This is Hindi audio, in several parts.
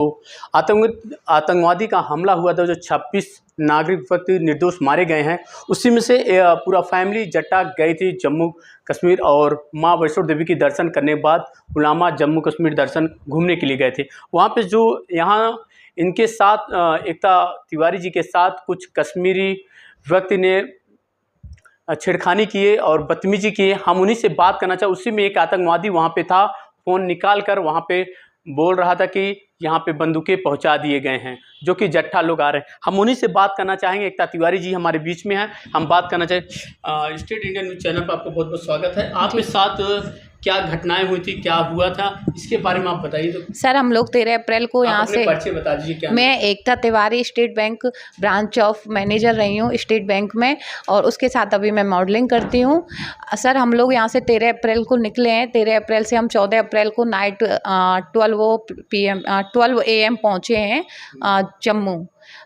आतंकवादी का हमला हुआ था, जो 26 नागरिक व्यक्ति निर्दोष मारे गए हैं, उसी में से पूरा फैमिली जट्टा गई थी जम्मू कश्मीर और माँ वैष्णो देवी की दर्शन करने के बाद उलामा जम्मू कश्मीर दर्शन घूमने के लिए गए थे। वहाँ पे जो यहाँ इनके साथ एकता तिवारी जी के साथ कुछ कश्मीरी व्यक्ति ने छेड़खानी किए और बदतमीजी किए। हम उन्हीं से बात करना चाहे। उसी में एक आतंकवादी वहाँ पे था, फ़ोन निकाल कर वहाँ पे बोल रहा था कि यहाँ पे बंदूकें पहुँचा दिए गए हैं, जो कि जट्टा लोग आ रहे हैं। हम उन्हीं से बात करना चाहेंगे। एकता तिवारी जी हमारे बीच में हैं, हम बात करना चाहें। स्टेट इंडिया न्यूज़ चैनल पर आपको बहुत बहुत स्वागत है। आपके साथ क्या घटनाएं हुई थी, क्या हुआ था, इसके बारे में आप बताइए। तो सर, हम लोग 13 अप्रैल को यहाँ से, परिचय बता दीजिए। क्या मैं Ekta Tiwari state bank branch of manager रही हूँ स्टेट बैंक में, और उसके साथ अभी मैं मॉडलिंग करती हूँ। सर, हम लोग यहाँ से 13 अप्रैल को निकले हैं। 13 अप्रैल से हम 14 अप्रैल को नाइट 12 AM पहुँचे हैं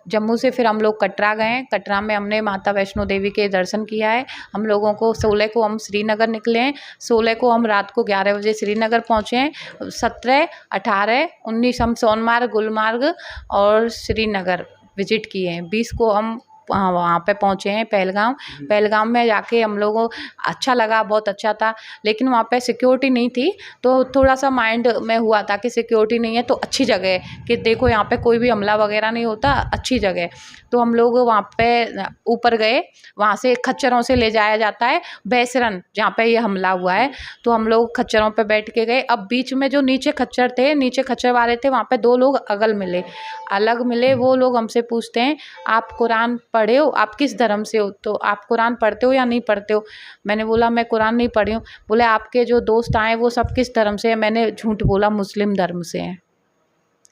जम्मू से। फिर हम लोग कटरा गए। कटरा में हमने माता वैष्णो देवी के दर्शन किया है। हम लोगों को 16 को हम श्रीनगर निकले हैं। 16 को हम रात को 11 बजे श्रीनगर पहुँचे हैं। 17, 18, 19 हम सोनमार्ग, गुलमार्ग और श्रीनगर विजिट किए हैं। 20 को हम वहाँ पे पहुँचे हैं पहलगाम में जाके हम लोगों अच्छा लगा, बहुत अच्छा था। लेकिन वहाँ पे सिक्योरिटी नहीं थी, तो थोड़ा सा माइंड में हुआ था कि सिक्योरिटी नहीं है तो अच्छी जगह है कि देखो यहाँ पे कोई भी हमला वगैरह नहीं होता, अच्छी जगह है। तो हम लोग वहाँ पे ऊपर गए। वहाँ से खच्चरों से ले जाया जाता है बैसरन, जहाँ पे ये हमला हुआ है। तो हम लोग खच्चरों पे बैठ के गए। अब बीच में जो नीचे खच्चर वाले थे, वहाँ पे 2 लोग अलग मिले। वो लोग हमसे पूछते हैं, आप कुरान पढ़े हो, आप किस धर्म से हो, तो आप कुरान पढ़ते हो या नहीं पढ़ते हो? मैंने बोला मैं कुरान नहीं पढ़ी हूँ। बोले आपके जो दोस्त आए वो सब किस धर्म से है? मैंने झूठ बोला, मुस्लिम धर्म से हैं।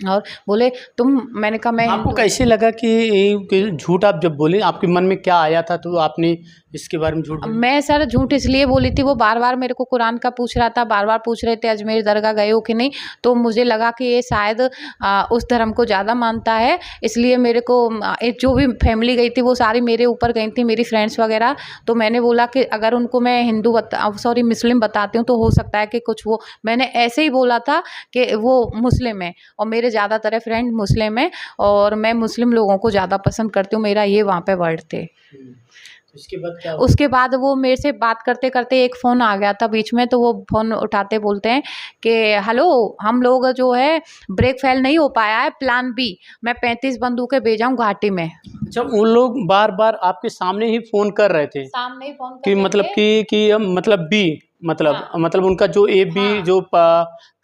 और बोले मैंने कहा मैं। आपको कैसे लगा कि झूठ आप जब बोले, आपके मन में क्या आया था, तो आपने इसके बारे में झूठ बोला? मैं सर झूठ इसलिए बोली थी, वो बार बार मेरे को कुरान का पूछ रहा था, बार बार पूछ रहे थे अजमेर दरगाह गए हो कि नहीं। तो मुझे लगा कि ये शायद उस धर्म को ज़्यादा मानता है, इसलिए मेरे को जो भी फैमिली गई थी वो सारी मेरे ऊपर गई थी, मेरी फ्रेंड्स वगैरह। तो मैंने बोला कि अगर उनको मैं मुस्लिम बताती हूँ तो हो सकता है कि कुछ वो, मैंने ऐसे ही बोला था कि वो मुस्लिम है और मेरे ज़्यादातर फ्रेंड मुस्लिम है और मैं मुस्लिम लोगों को ज़्यादा पसंद करती हूँ, मेरा ये वहाँ पे वर्ड थे। उसके बाद क्या हुआ? उसके बाद वो मेरे से बात करते करते एक फ़ोन आ गया था बीच में, तो वो फ़ोन उठाते बोलते हैं कि हेलो, हम लोग जो है ब्रेक फेल नहीं हो पाया है, प्लान बी, मैं 35 बंदूकें भेजा हूँ घाटी में। अच्छा, उन लोग बार बार आपके सामने ही फ़ोन कर रहे थे सामने ही फ़ोन कि मतलब कि मतलब बी, मतलब उनका जो ए बी जो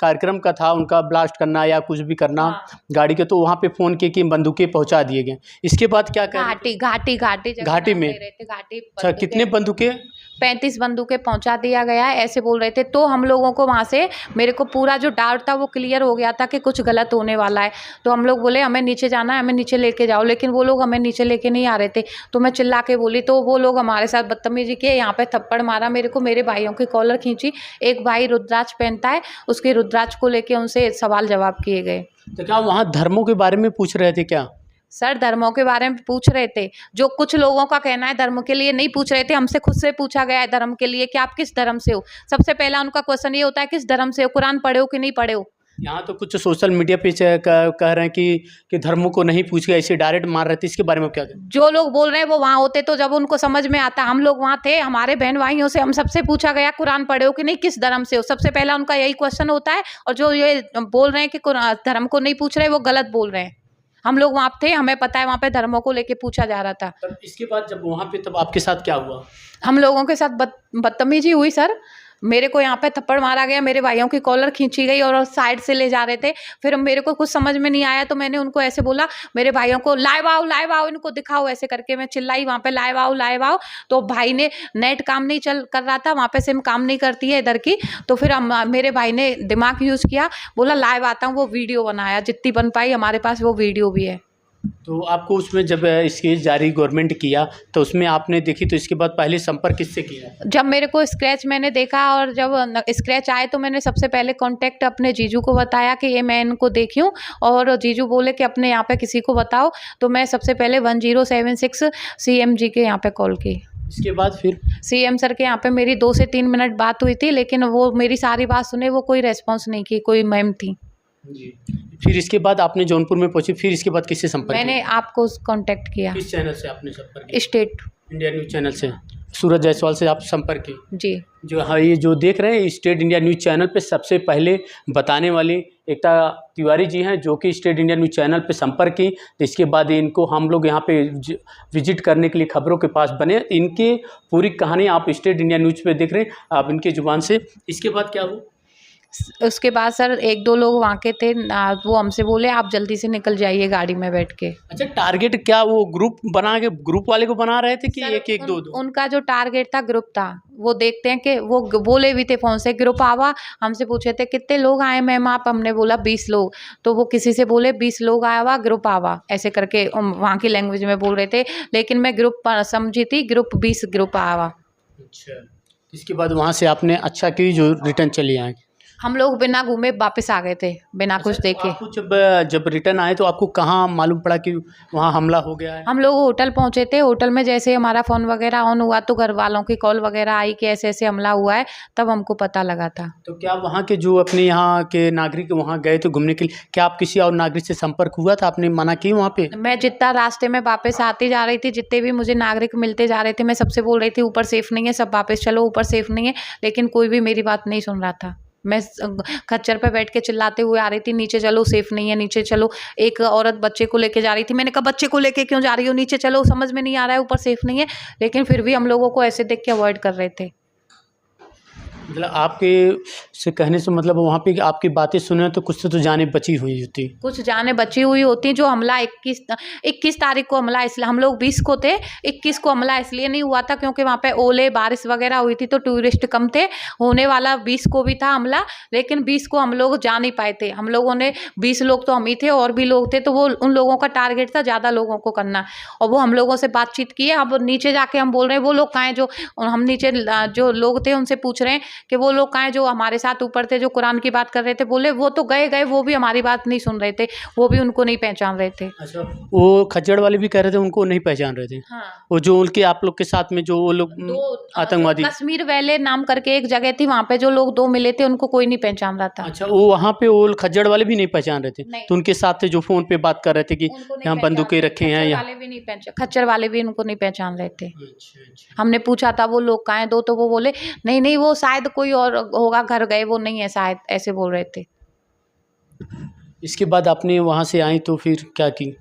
कार्यक्रम का था, उनका ब्लास्ट करना या कुछ भी करना गाड़ी के, तो वहाँ पे फ़ोन किए कि बंदूकें पहुँचा दिए गए। इसके बाद क्या कर घाटी में? अच्छा, कितने बंदूकें? 35 बंदूकें पहुंचा दिया गया है, ऐसे बोल रहे थे। तो हम लोगों को वहाँ से, मेरे को पूरा जो डाउट था वो क्लियर हो गया था कि कुछ गलत होने वाला है। तो हम लोग बोले हमें नीचे जाना है, हमें नीचे लेके जाओ, लेकिन वो लोग हमें नीचे लेके नहीं आ रहे थे। तो मैं चिल्ला के बोली, तो वो लोग हमारे साथ बदतमीजी किए, यहाँ पे थप्पड़ मारा मेरे को, मेरे भाइयों की कॉलर खींची। एक भाई रुद्राक्ष पहनता है, उसके रुद्राक्ष को लेके उनसे सवाल जवाब किए गए। तो क्या वहाँ धर्मों के बारे में पूछ रहे थे क्या? सर, धर्मों के बारे में पूछ रहे थे। जो कुछ लोगों का कहना है धर्म के लिए नहीं पूछ रहे थे, हमसे खुद से पूछा गया है धर्म के लिए कि आप किस धर्म से हो। सबसे पहला उनका क्वेश्चन ये होता है किस धर्म से हो, कुरान पढ़े हो कि नहीं पढ़े हो। यहाँ तो कुछ सोशल मीडिया पे कह रहे हैं कि धर्मों को नहीं पूछ के ऐसे डायरेक्ट मार रहे थे, इसके बारे में क्या कहें? जो लोग बोल रहे हैं वो वहाँ होते तो जब उनको समझ में आता। हम लोग वहाँ थे, हमारे बहन भाइयों से हम सबसे पूछा गया कुरान पढ़े हो कि नहीं, किस धर्म से हो। सबसे पहला उनका यही क्वेश्चन होता है, और जो ये बोल रहे हैं कि धर्म को नहीं पूछ रहे, वो गलत बोल रहे हैं। हम लोग वहाँ थे, हमें पता है वहाँ पे धर्मों को लेके पूछा जा रहा था। तब इसके बाद जब वहाँ पे, तब आपके साथ क्या हुआ? हम लोगों के साथ बदतमीजी हुई सर। मेरे को यहाँ पे थप्पड़ मारा गया, मेरे भाइयों की कॉलर खींची गई और साइड से ले जा रहे थे। फिर मेरे को कुछ समझ में नहीं आया, तो मैंने उनको ऐसे बोला, मेरे भाइयों को लाइव आओ, इनको दिखाओ, ऐसे करके मैं चिल्लाई वहाँ पे, लाइव आओ। तो भाई ने, नेट काम नहीं कर रहा था वहाँ पे, सिम काम नहीं करती है इधर की। तो फिर मेरे भाई ने दिमाग यूज़ किया, बोला लाइव आता हूँ, वो वीडियो बनाया, जितनी बन पाई, हमारे पास वो वीडियो भी है। तो आपको उसमें जब इसकी जारी गवर्नमेंट किया तो उसमें आपने देखी, तो इसके बाद पहले संपर्क किससे किया? जब मेरे को स्क्रैच मैंने देखा और जब स्क्रैच आए तो मैंने सबसे पहले कांटेक्ट अपने जीजू को बताया कि ये मैं इनको देखी हूँ, और जीजू बोले कि अपने यहाँ पे किसी को बताओ। तो मैं सबसे पहले 1076 CM जी के यहाँ पे कॉल की। इसके बाद फिर CM सर के यहाँ पे मेरी 2 से 3 मिनट बात हुई थी, लेकिन वो मेरी सारी बात सुने, वो कोई रेस्पॉन्स नहीं की, कोई मैम थी। जी। फिर इसके बाद आपने जौनपुर में पहुँचे, फिर इसके बाद किससे संपर्क मैंने किया? आपको कांटेक्ट किया, किस चैनल से आपने संपर्क किया? स्टेट। इंडिया न्यूज़ चैनल से, सूरज जायसवाल से आप संपर्क किए। जी। जो हाँ, ये जो देख रहे हैं स्टेट इंडिया न्यूज़ चैनल पे सबसे पहले बताने वाली एकता तिवारी जी हैं, जो कि स्टेट इंडिया न्यूज़ चैनल पे संपर्क की। तो इसके बाद इनको हम लोग यहाँ पे विजिट करने के लिए खबरों के पास बने। इनकी पूरी कहानी आप स्टेट इंडिया न्यूज़ पे देख रहे हैं, आप इनकी ज़ुबान से। इसके बाद क्या हुआ? उसके बाद सर 1-2 लोग वहाँ के थे, वो हमसे बोले आप जल्दी से निकल जाइए गाड़ी में बैठ के। अच्छा, टारगेट क्या वो ग्रुप बना के ग्रुप वाले को बना रहे थे कि सर, एक-एक, दो-दो? उनका जो टारगेट था ग्रुप था। वो देखते हैं कि वो बोले भी थे फ़ोन से ग्रुप आवा, हमसे पूछे थे कितने लोग आए मैम आप? हमने बोला 20 लोग। तो वो किसी से बोले 20 लोग आया हुआ ग्रुप आवा, ऐसे करके वहाँ की लैंग्वेज में बोल रहे थे। लेकिन मैं ग्रुप समझी थी, ग्रुप 20 ग्रुप आया हुआ। अच्छा, इसके बाद वहाँ से आपने अच्छा की जो रिटर्न चली आए। हम लोग बिना घूमे वापस आ गए थे, बिना कुछ अच्छा, देखे। आपको जब रिटर्न आए तो आपको कहाँ मालूम पड़ा कि वहाँ हमला हो गया है? हम लोग होटल पहुँचे थे, होटल में जैसे हमारा फ़ोन वगैरह ऑन हुआ तो घर वालों की कॉल वगैरह आई कि ऐसे-ऐसे हमला हुआ है, तब हमको पता लगा था। तो क्या वहाँ के जो अपने यहाँ के नागरिक वहाँ गए थे घूमने के लिए, क्या आप किसी और नागरिक से संपर्क हुआ था? आपने मना की वहाँ पे? मैं जितना रास्ते में वापस आती जा रही थी, जितने भी मुझे नागरिक मिलते जा रहे थे, मैं सबसे बोल रही थी ऊपर सेफ नहीं है, सब वापस चलो, ऊपर सेफ नहीं है। लेकिन कोई भी मेरी बात नहीं सुन रहा था। मैं खच्चर पे बैठ के चिल्लाते हुए आ रही थी, नीचे चलो सेफ नहीं है, नीचे चलो। एक औरत बच्चे को लेके जा रही थी, मैंने कहा बच्चे को लेके क्यों जा रही हो, नीचे चलो, समझ में नहीं आ रहा है ऊपर सेफ नहीं है। लेकिन फिर भी हम लोगों को ऐसे देख के अवॉइड कर रहे थे। मतलब आपके से कहने से मतलब वहाँ पे आपकी बातें सुने तो कुछ तो जानें बची हुई होती। कुछ जानें बची हुई होती। जो हमला 21 तारीख को हमला, इसलिए हम लोग 20 को थे, 21 को हमला इसलिए नहीं हुआ था क्योंकि वहाँ पे ओले बारिश वगैरह हुई थी तो टूरिस्ट कम थे। होने वाला 20 को भी था हमला, लेकिन 20 को हम लोग जा नहीं पाए थे। हम लोगों ने 20 लोग तो हम ही थे और भी लोग थे, तो वो उन लोगों का टारगेट था ज़्यादा लोगों को करना। और वो हम लोगों से बातचीत की है। अब नीचे जाके हम बोल रहे हैं वो लोग कहाँ हैं, जो हम नीचे जो लोग थे उनसे पूछ रहे हैं कि वो लोग कहाँ हैं जो हमारे साथ ऊपर थे, जो कुरान की बात कर रहे थे। बोले वो तो गए, वो भी हमारी बात नहीं सुन रहे थे, वो भी उनको नहीं पहचान रहे थे। अच्छा, वो खच्चर वाले भी कह रहे थे उनको नहीं पहचान रहे थे। हाँ। वो जो उनके आप लोग के साथ में जो वो लोग आतंकवादी, कश्मीर वैले नाम करके एक जगह थी, वहाँ पे जो लोग 2 मिले थे उनको कोई नहीं पहचान रहा था। अच्छा, वो वहाँ पे वो खच्चर वाले भी नहीं पहचान रहे थे? नहीं। तो उनके साथ थे जो फ़ोन पे बात कर रहे थे कि यहाँ बंदूकें रखे हैं यहाँ। खच्चर वाले भी उनको नहीं पहचान रहे थे। अच्छा। हमने पूछा था वो लोग कहाँ हैं, तो वो बोले नहीं वो शायद कोई और होगा, घर गए, वो नहीं है शायद, ऐसे बोल रहे थे। इसके बाद आपने वहाँ से आई तो फिर क्या की?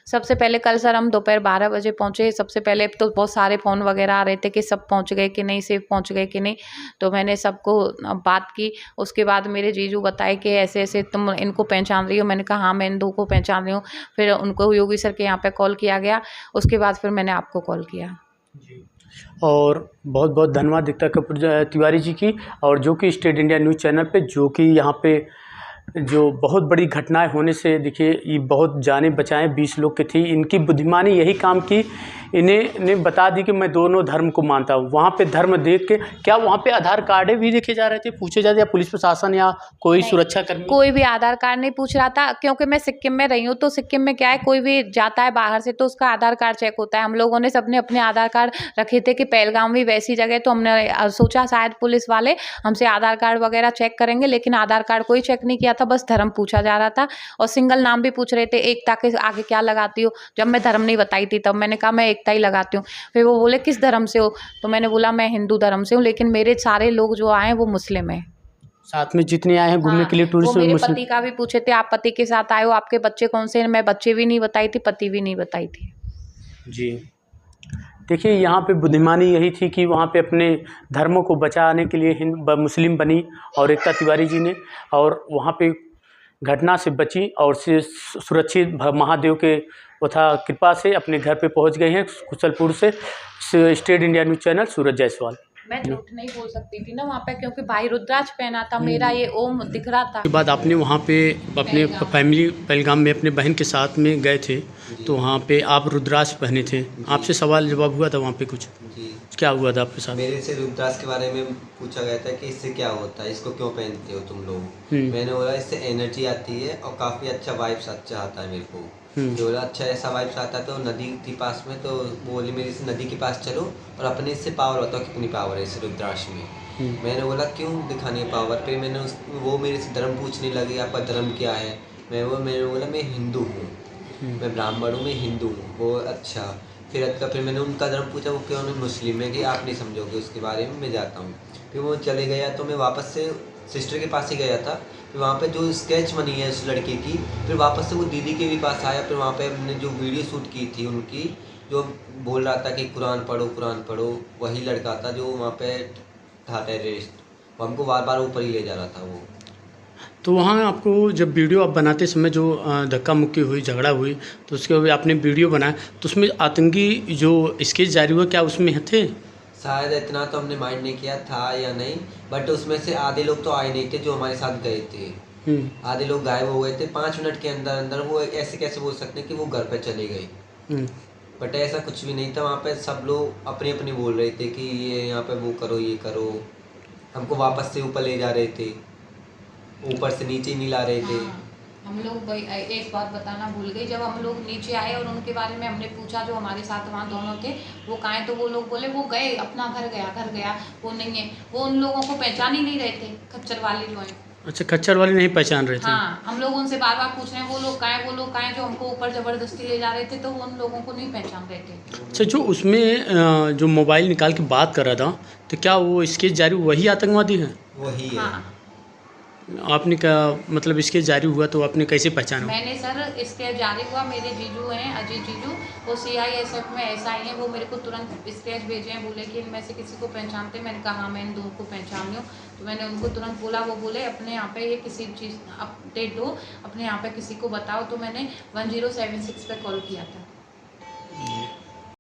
सबसे पहले कल सर हम दोपहर 12 बजे पहुँचे। सबसे पहले तो बहुत सारे फ़ोन वगैरह आ रहे थे कि सब पहुँच गए कि नहीं, सेफ पहुँच गए कि नहीं। तो मैंने सबको बात की। उसके बाद मेरे जीजू बताए कि ऐसे-ऐसे तुम इनको पहचान रही हो? मैंने कहा हाँ, मैं इन 2 को पहचान रही हूँ। फिर उनको योगी सर के यहाँ पे कॉल किया गया। उसके बाद फिर मैंने आपको कॉल किया। जी, और बहुत-बहुत धन्यवाद एकता कपूर तिवारी जी की, और जो कि स्टेट इंडिया न्यूज़ चैनल पे जो कि यहाँ पे जो बहुत बड़ी घटनाएं होने से देखिए ये बहुत जानें बचाएं 20 लोग की थी। इनकी बुद्धिमानी यही काम की, इन्हें बता दी कि मैं दोनों धर्म को मानता हूँ। वहाँ पे धर्म देख के क्या वहाँ पे आधार कार्ड भी देखे जा रहे थे, पूछे जाते, या पुलिस प्रशासन या कोई सुरक्षा कर्मी? कोई भी आधार कार्ड नहीं पूछ रहा था, क्योंकि मैं सिक्किम में रही हूँ। तो सिक्किम में क्या है, कोई भी जाता है बाहर से तो उसका आधार कार्ड चेक होता है। हम लोगों ने सबने अपने आधार कार्ड रखे थे कि पहलगाम भी वैसी जगह, तो हमने सोचा शायद पुलिस वाले हमसे आधार कार्ड वगैरह चेक करेंगे, लेकिन आधार कार्ड कोई चेक नहीं किया था, बस धर्म पूछा जा रहा था। और सिंगल नाम भी पूछ रहे थे, एकता के आगे क्या लगाती हो? जब मैं धर्म नहीं बताई थी तब मैंने कहा मैं एकता ही लगाती हूँ। फिर वो बोले किस धर्म से हो? तो मैंने बोला मैं हिंदू धर्म से हूँ, लेकिन मेरे सारे लोग जो आए हैं वो मुस्लिम है। साथ में जितने आए हैं घूमने के लिए टूरिस्ट, वो मेरे पति का भी पूछे थे, आप पति के साथ आए हो, आपके बच्चे कौन से हैं? मैं बच्चे भी नहीं बताई थी, पति भी नहीं बताई थी। जी, देखिए यहाँ पे बुद्धिमानी यही थी कि वहाँ पे अपने धर्मों को बचाने के लिए मुस्लिम बनी और एकता तिवारी जी ने, और वहाँ पे घटना से बची और से सुरक्षित महादेव के वथा कृपा से अपने घर पे पहुँच गए हैं कुशलपुर से। स्टेट इंडिया न्यूज़ चैनल, सूरज जायसवाल। मैं झूठ नहीं बोल सकती थी ना वहाँ पे, क्योंकि भाई रुद्राक्ष पहना था, मेरा ये ओम दिख रहा था। के बाद आपने वहाँ पे अपने फैमिली पहलगाम में अपने बहन के साथ में गए थे, तो वहाँ पे आप रुद्राक्ष पहने थे, आपसे सवाल जवाब हुआ था वहाँ पे कुछ? क्या हुआ था आपके साथ? मेरे से रुद्राक्ष के बारे में पूछा गया था कि इससे क्या होता है, इसको क्यों पहनते हो तुम लोग। मैंने बोला इससे एनर्जी आती है और काफ़ी अच्छा वाइब्स अच्छा आता है मेरे को। जो बोला अच्छा ऐसा वाइब्स आता है, तो नदी थी पास में, तो बोली मेरे से नदी के पास चलो और अपने इससे पावर बताओ कितनी पावर है इस रुद्राक्ष में। मैंने बोला क्यों दिखानी है पावर। फिर मैंने वो मेरे से धर्म पूछने लगे, आपका धर्म क्या है। मैंने बोला मैं हिंदू हूँ, मैं ब्राह्मण हूँ, मैं हिंदू हूँ। वो अच्छा फिर मैंने उनका धर्म पूछा, वो क्यों नहीं मुस्लिम है कि आप नहीं समझोगे उसके बारे में, मैं जाता हूँ। फिर वो चले गया तो मैं वापस से सिस्टर के पास ही गया था। फिर वहाँ पे जो स्केच बनी है उस लड़के की, फिर वापस से वो दीदी के भी पास आया। फिर वहाँ पे हमने जो वीडियो शूट की थी उनकी, जो बोल रहा था कि कुरान पढ़ो कुरान पढ़ो, वही लड़का था जो वहाँ पे था टेररिस्ट। वो हमको बार बार ऊपर ही ले जा रहा था वो। तो वहाँ आपको जब वीडियो आप बनाते समय जो धक्का मुक्की हुई, झगड़ा हुई, तो उसके बाद आपने वीडियो बनाया, तो उसमें आतंकी जो स्केच जारी हुआ क्या उसमें थे? शायद इतना तो हमने माइंड नहीं किया था या नहीं, बट उसमें से आधे लोग तो आए नहीं थे जो हमारे साथ गए थे। आधे लोग गायब हो गए थे 5 मिनट के अंदर अंदर। वो ऐसे कैसे बोल सकते हैं कि वो घर पे चले गए, बट ऐसा कुछ भी नहीं था। वहाँ पे सब लोग अपनी अपनी बोल रहे थे कि ये यहाँ पे वो करो ये करो। हमको वापस से ऊपर ले जा रहे थे, ऊपर से नीचे नहीं ला रहे थे। हाँ, हम लोग भाई एक बात बताना भूल गई। जब हम लोग नीचे आए और उनके बारे में हमने पूछा, जो हमारे साथ वहाँ दोनों थे वो कहाँ हैं, तो वो लोग बोले वो गए अपना घर गया, वो नहीं है। वो उन लोगों को पहचान ही नहीं रहे थे, खच्चर वाले जो हैं। अच्छा, खच्चर वाले नहीं पहचान रहे थे? हाँ, हम लोग उनसे बार बार पूछ रहे हैं वो लोग कहाँ हैं, जो हमको ऊपर ज़बरदस्ती ले जा रहे थे, तो वो उन लोगों को नहीं पहचान रहे थे। अच्छा, जो उसमें जो मोबाइल निकाल के बात कर रहा था, तो क्या वो स्केच जारी वही आतंकवादी है? वही है। हाँ, आपने क्या मतलब स्केच जारी हुआ तो आपने कैसे पहचाना? मैंने सर स्केच जारी हुआ, मेरे जीजू हैं अजीत जीजू, वो CISF में SI हैं। वो मेरे को तुरंत स्केच भेजे हैं, बोले कि इनमें से किसी को पहचानते। मैंने कहा हाँ मैं इन दो को पहचान रही हूँ। तो मैंने उनको तुरंत बोला, वो बोले अपने यहाँ पे ये किसी चीज़ अपडेट हो, अपने यहाँ पे किसी को बताओ। तो मैंने 1076 पे कॉल किया था।